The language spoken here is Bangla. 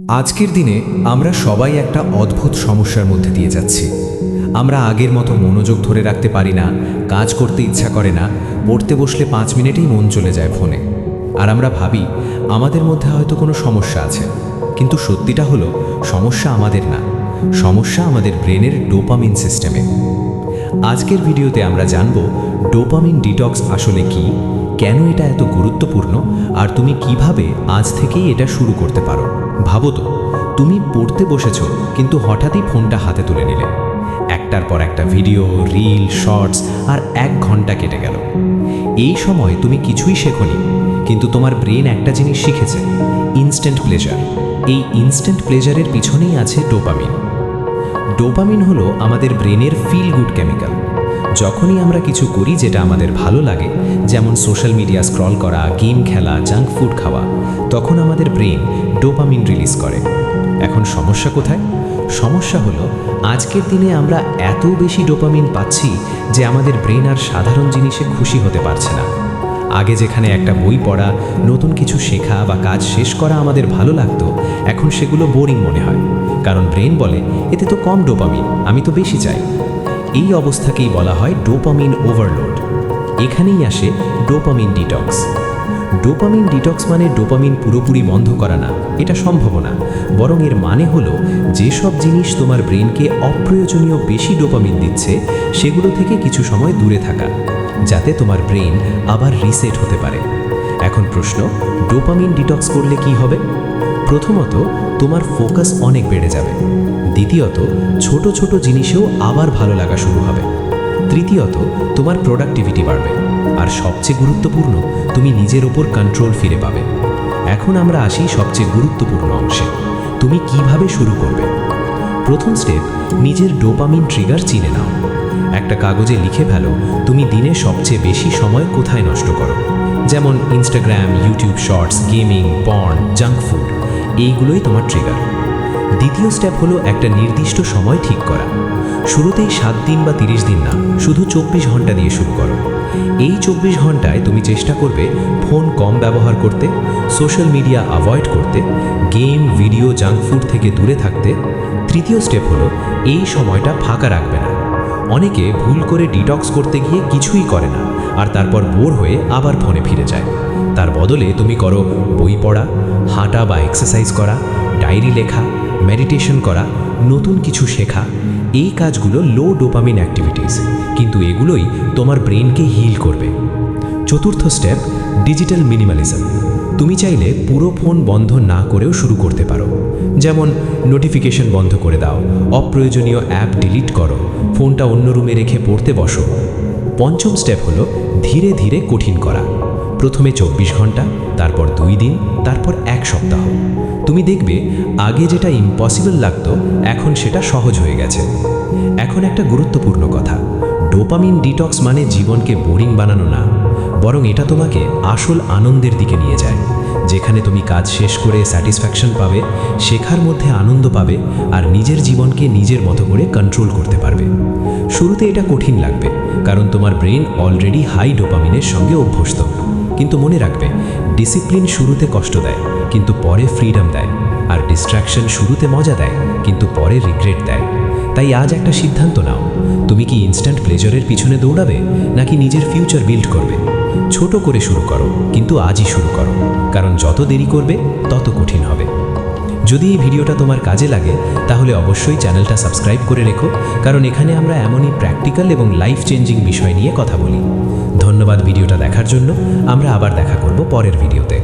আজকের দিনে আমরা সবাই একটা অদ্ভুত সমস্যার মধ্যে দিয়ে যাচ্ছি। আমরা আগের মতো মনোযোগ ধরে রাখতে পারি না, কাজ করতে ইচ্ছা করে না, পড়তে বসলে 5 মিনিটেই মন চলে যায় ফোনে। আর আমরা ভাবি আমাদের মধ্যে হয়তো কোনো সমস্যা আছে, কিন্তু সত্যিটা হলো সমস্যা আমাদের না, সমস্যা আমাদের ব্রেনের ডোপামিন সিস্টেমে। আজকের ভিডিওতে আমরা জানব ডোপামিন ডিটক্স আসলে কি, কেন এটা এত গুরুত্বপূর্ণ, আর তুমি কিভাবে আজ থেকেই এটা শুরু করতে পারো। ভাবো তো, তুমি পড়তে বসেছ কিন্তু হঠাৎই ফোনটা হাতে তুলে নিলে। একটার পর একটা ভিডিও, রিল, শর্টস, আর 1 ঘন্টা কেটে গেল। এই সময় তুমি কিছুই শেখোনি, কিন্তু তোমার ব্রেন একটা জিনিস শিখেছে, ইনস্ট্যান্ট প্লেজার। এই ইনস্ট্যান্ট প্লেজারের পিছনেই আছে ডোপামিন। ডোপামিন হলো আমাদের ব্রেনের ফিল গুড কেমিক্যাল। যখনই আমরা কিছু করি যেটা আমাদের ভালো লাগে, যেমন সোশ্যাল মিডিয়া স্ক্রল করা, গেম খেলা, জাঙ্ক ফুড খাওয়া, তখন আমাদের ব্রেন ডোপামিন রিলিজ করে। এখন সমস্যা কোথায়? সমস্যা হলো আজকের দিনে আমরা এত বেশি ডোপামিন পাচ্ছি যে আমাদের ব্রেন আর সাধারণ জিনিসে খুশি হতে পারছে না। আগে যেখানে একটা বই পড়া, নতুন কিছু শেখা বা কাজ শেষ করা আমাদের ভালো লাগতো, এখন সেগুলো বোরিং মনে হয়, কারণ ব্রেন বলে এতে তো কম ডোপামিন, আমি তো বেশি চাই। এই অবস্থাকেই বলা হয় ডোপামিন ওভারলোড। এখানেই আসে ডোপামিন ডিটক্স। ডোপামিন ডিটক্স মানে ডোপামিন পুরোপুরি বন্ধ করা না, এটা সম্ভব না, বরং এর মানে হলো যেসব জিনিস তোমার ব্রেনকে অপ্রয়োজনীয় বেশি ডোপামিন দিচ্ছে সেগুলো থেকে কিছু সময় দূরে থাকা, যাতে তোমার ব্রেন আবার রিসেট হতে পারে। এখন প্রশ্ন, ডোপামিন ডিটক্স করলে কি হবে? প্রথমত, তোমার ফোকাস অনেক বেড়ে যাবে। দ্বিতীয়ত, ছোট ছোট জিনিসেও আবার ভালো লাগা শুরু হবে। তৃতীয়ত, তোমার প্রোডাক্টিভিটি বাড়বে। আর সবচেয়ে গুরুত্বপূর্ণ, তুমি নিজের ওপর কন্ট্রোল ফিরে পাবে। এখন আমরা আসি সবচেয়ে গুরুত্বপূর্ণ অংশে, তুমি কিভাবে শুরু করবে। প্রথম স্টেপ, নিজের ডোপামিন ট্রিগার চিনে নাও। একটা কাগজে লিখে ফেলো তুমি দিনে সবচেয়ে বেশি সময় কোথায় নষ্ট করো, যেমন Instagram, YouTube shorts, gaming, porn, junk food, এইগুলোই তোমার ট্রিগার। দ্বিতীয় স্টেপ হলো একটা নির্দিষ্ট সময় ঠিক করা। শুরুতেই 7 দিন বা 30 দিন না, শুধু 24 ঘন্টা দিয়ে শুরু করো। এই 24 ঘন্টায় তুমি চেষ্টা করবে ফোন কম ব্যবহার করতে, সোশ্যাল মিডিয়া অ্যাভয়েড করতে, গেম, ভিডিও, জাঙ্ক ফুড থেকে দূরে থাকতে। তৃতীয় স্টেপ হলো এই সময়টা ফাঁকা রাখবে না। অনেকে ভুল করে ডিটক্স করতে গিয়ে কিছুই করে না, আর তারপর বোর হয়ে আবার ফোনে ফিরে যায়। তার বদলে তুমি করো বই পড়া, হাঁটা বা এক্সারসাইজ করা, ডায়েরি লেখা, মেডিটেশন করা, নতুন কিছু শেখা। এই কাজগুলো লো ডোপামিন অ্যাক্টিভিটিস, কিন্তু এগুলোই তোমার ব্রেনকে হিল করবে। চতুর্থ স্টেপ, ডিজিটাল মিনিমালিজম। তুমি চাইলে পুরো ফোন বন্ধ না করেও শুরু করতে পারো, যেমন নোটিফিকেশন বন্ধ করে দাও, অপ্রয়োজনীয় অ্যাপ ডিলিট করো, ফোনটা অন্য রুমে রেখে পড়তে বসো। পঞ্চম স্টেপ হলো ধীরে ধীরে কঠিন করা। প্রথমে 24 ঘন্টা, তারপর 2 দিন, তারপর 1 সপ্তাহ। তুমি দেখবে আগে যেটা ইম্পসিবল লাগতো এখন সেটা সহজ হয়ে গেছে। এখন একটা গুরুত্বপূর্ণ কথা, ডোপামিন ডিটক্স মানে জীবনকে বোরিং বানানো না, বরং এটা তোমাকে আসল আনন্দের দিকে নিয়ে যায়, যেখানে তুমি কাজ শেষ করে স্যাটিসফ্যাকশন পাবে, শেখার মধ্যে আনন্দ পাবে, আর নিজের জীবনকে নিজের মতো করে কন্ট্রোল করতে পারবে। শুরুতে এটা কঠিন লাগবে, কারণ তোমার ব্রেন অলরেডি হাই ডোপামিনের সঙ্গে অভ্যস্ত। কিন্তু মনে রাখবে, ডিসিপ্লিন শুরুতে কষ্ট দেয়, কিন্তু পরে ফ্রিডম দেয়, আর ডিস্ট্র্যাকশন শুরুতে মজা দেয়, কিন্তু পরে রিগ্রেট দেয়। তাই আজ একটা সিদ্ধান্ত নাও, তুমি কি ইনস্ট্যান্ট প্লেজারের পিছনে দৌড়াবে, নাকি নিজের ফিউচার বিল্ড করবে? ছোট করে শুরু করো, কিন্তু আজই শুরু করো, কারণ যত দেরি করবে তত কঠিন হবে। যদি এই ভিডিওটা তোমার কাজে লাগে তাহলে অবশ্যই চ্যানেলটা সাবস্ক্রাইব করে রেখো, কারণ এখানে আমরা এমনই প্র্যাকটিক্যাল এবং লাইফ চেঞ্জিং বিষয় নিয়ে কথা বলি। ধন্যবাদ ভিডিওটা দেখার জন্য। আমরা আবার দেখা করব পরের ভিডিওতে।